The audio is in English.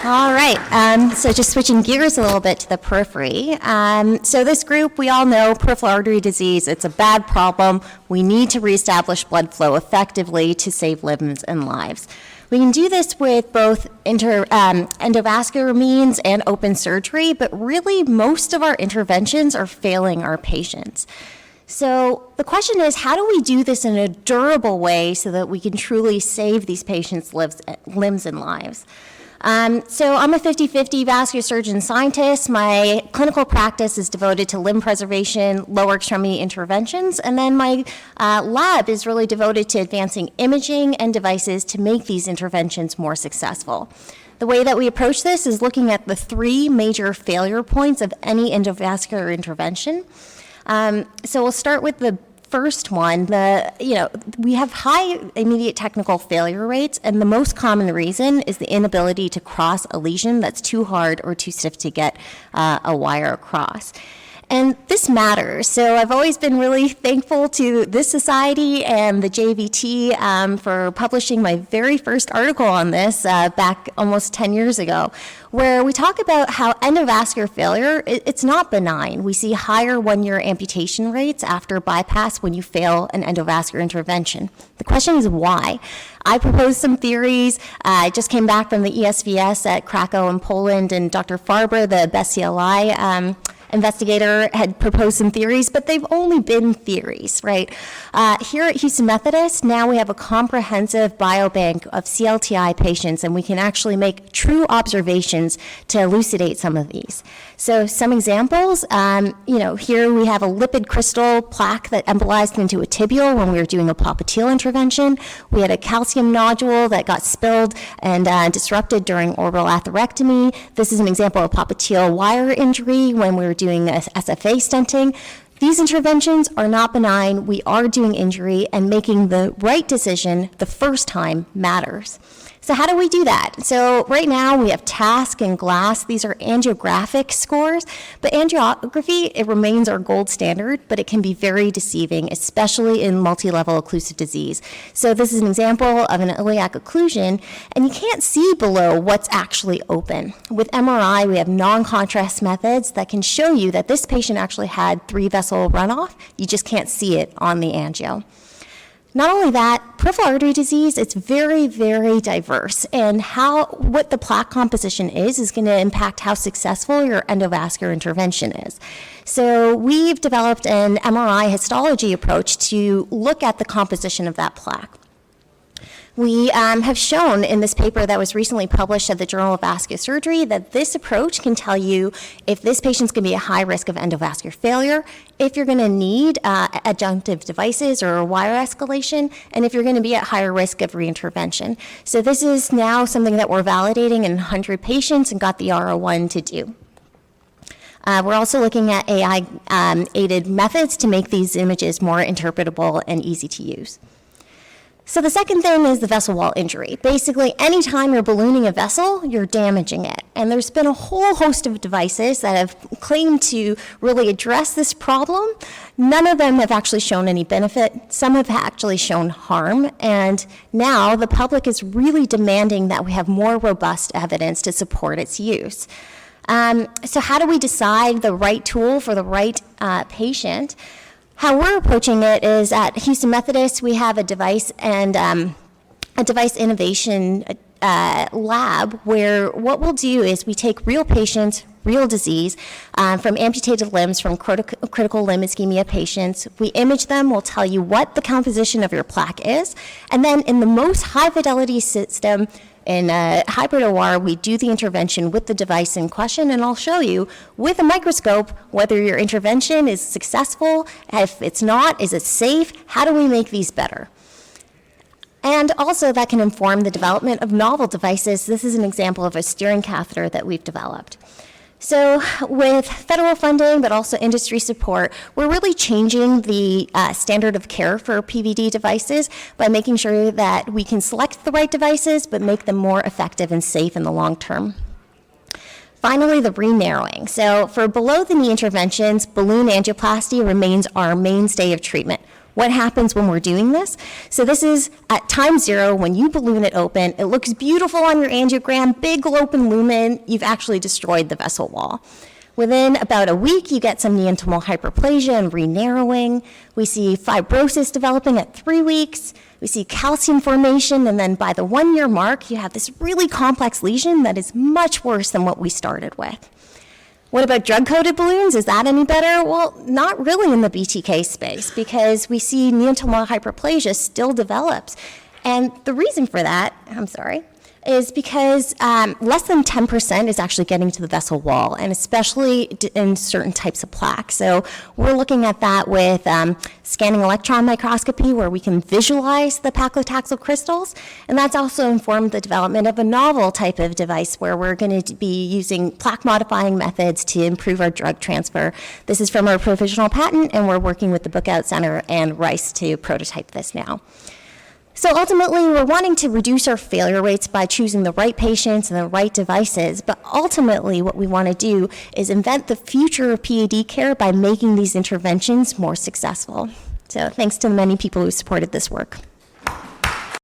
All right, so just switching gears a little bit to the periphery. So this group, we all know peripheral artery disease, it's a bad problem. We need to reestablish blood flow effectively to save limbs and lives. We can do this with both endovascular means and open surgery, but really most of our interventions are failing our patients. So the question is, how do we do this in a durable way so that we can truly save these patients' limbs and lives? So I'm a 50-50 vascular surgeon scientist. My clinical practice is devoted to limb preservation, lower extremity interventions, and then my lab is really devoted to advancing imaging and devices to make these interventions more successful. The way that we approach this is looking at the three major failure points of any endovascular intervention. So we'll start with the first one. We have high immediate technical failure rates, and the most common reason is the inability to cross a lesion that's too hard or too stiff to get a wire across. And this matters. So I've always been really thankful to this society and the JVT for publishing my very first article on this back almost 10 years ago, where we talk about how endovascular failure, it's not benign. We see higher one-year amputation rates after bypass when you fail an endovascular intervention. The question is why? I proposed some theories. I just came back from the ESVS at Krakow in Poland, and Dr. Farber, the best CLI investigator, had proposed some theories, but they've only been theories, right? Here at Houston Methodist, now we have a comprehensive biobank of CLTI patients, and we can actually make true observations to elucidate some of these. So some examples, here we have a lipid crystal plaque that embolized into a tibial when we were doing a popliteal intervention. We had a calcium nodule that got spilled and disrupted during orbital atherectomy. This is an example of popliteal wire injury when we were doing SFA stenting. These interventions are not benign. We are doing injury, and making the right decision the first time matters. So how do we do that? So right now we have TASC and GLASS. These are angiographic scores, but angiography, it remains our gold standard, but it can be very deceiving, especially in multi-level occlusive disease. So this is an example of an iliac occlusion, and you can't see below what's actually open. With MRI, we have non-contrast methods that can show you that this patient actually had 3-vessel runoff. You just can't see it on the angio. Not only that, peripheral artery disease, it's very, very diverse, and what the plaque composition is going to impact how successful your endovascular intervention is. So we've developed an MRI histology approach to look at the composition of that plaque. We have shown in this paper that was recently published at the Journal of Vascular Surgery that this approach can tell you if this patient's going to be at high risk of endovascular failure, if you're going to need adjunctive devices or wire escalation, and if you're going to be at higher risk of reintervention. So this is now something that we're validating in 100 patients and got the R01 to do. We're also looking at AI-aided methods to make these images more interpretable and easy to use. So the second thing is the vessel wall injury. Basically, anytime you're ballooning a vessel, you're damaging it. And there's been a whole host of devices that have claimed to really address this problem. None of them have actually shown any benefit. Some have actually shown harm. And now the public is really demanding that we have more robust evidence to support its use. So how do we decide the right tool for the right patient? How we're approaching it is at Houston Methodist, we have a device and a device innovation lab where what we'll do is we take real patients, real disease, from amputated limbs, from critical limb ischemia patients. We image them, we'll tell you what the composition of your plaque is, and then in the most high fidelity system, in a hybrid OR, we do the intervention with the device in question, and I'll show you with a microscope whether your intervention is successful. If it's not, is it safe? How do we make these better? And also that can inform the development of novel devices. This is an example of a steering catheter that we've developed. So with federal funding, but also industry support, we're really changing the standard of care for PVD devices by making sure that we can select the right devices, but make them more effective and safe in the long term. Finally, the re-narrowing. So for below-the-knee interventions, balloon angioplasty remains our mainstay of treatment. What happens when we're doing this? So this is at time 0, when you balloon it open, it looks beautiful on your angiogram, big open lumen, you've actually destroyed the vessel wall. Within about a week, you get some neantomal hyperplasia and re-narrowing. We see fibrosis developing at 3 weeks. We see calcium formation, and then by the 1-year mark, you have this really complex lesion that is much worse than what we started with. What about drug-coated balloons? Is that any better? Well, not really in the BTK space, because we see neantomal hyperplasia still develops. And the reason for that, is because less than 10% is actually getting to the vessel wall, and especially in certain types of plaque. So we're looking at that with scanning electron microscopy, where we can visualize the paclitaxel crystals, and that's also informed the development of a novel type of device where we're going to be using plaque-modifying methods to improve our drug transfer. This is from our provisional patent, and we're working with the Bookout Center and Rice to prototype this now. So ultimately, we're wanting to reduce our failure rates by choosing the right patients and the right devices, but ultimately what we want to do is invent the future of PAD care by making these interventions more successful. So thanks to the many people who supported this work.